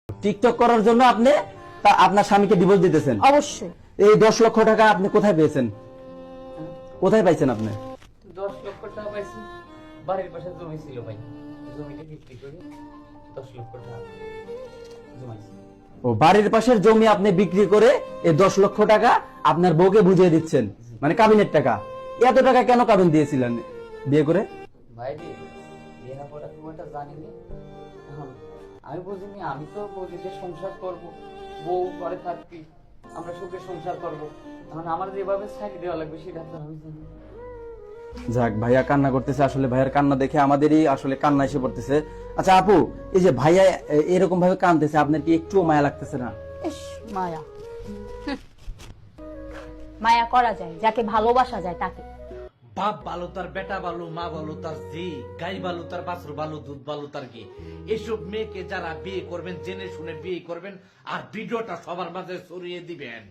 TikTok করার জন্য আপনি আপনার স্বামীকে ডিভোর্স দিতেছেন? অবশ্যই। এই 10 লক্ষ টাকা আপনি কোথায় পেয়েছেন? কোথায় পাইছেন আপনি? 10 লক্ষ টাকা পাইছি, বাড়ির পাশে জমি ছিল ভাই, জমিটা বিক্রি করে 10 লক্ষ টাকা জমাইছি। ও, বাড়ির পাশের জমি আপনি বিক্রি করে এই 10 লক্ষ টাকা আপনার বউকে বুঝিয়ে দিচ্ছেন, মানে কাবিনের টাকা। এত টাকা কেন কাবিন দিয়েছিলেন বিয়ে করে? ভাই বিয়ে করা খুব একটা জানি না, আমি বুঝিনি। আমি তো বুঝি যে সংসার করব, বউ ঘরে থাকবি, আমরা সুখে সংসার করব, তখন আমার যেভাবে সাইড দেওয়া লাগবে সেটা তো আমি জানি। যাক, ভাইয়া কান্না করতেছে, আসলে ভাইয়ার কান্না দেখে আমাদেরই আসলে কান্না এসে পড়তেছে। আচ্ছা আপু, এই যে ভাইয়া এরকম ভাবে কাঁদতেছে, আপনার কি একটুও মায়া লাগতেছে না? ইস, মায়া মায়া করা যায় যাকে ভালোবাসা যায় তাকে। বাপ ভালো তার বেটা ভালো, মা ভালো তার জি, গাই ভালো তার বাছুর ভালো, দুধ ভালো তার ঘি। এসব মেয়েকে যারা বিয়ে করবেন জেনে শুনে বিয়ে করবেন, আর ভিডিওটা সবার মাঝে ছড়িয়ে দিবেন।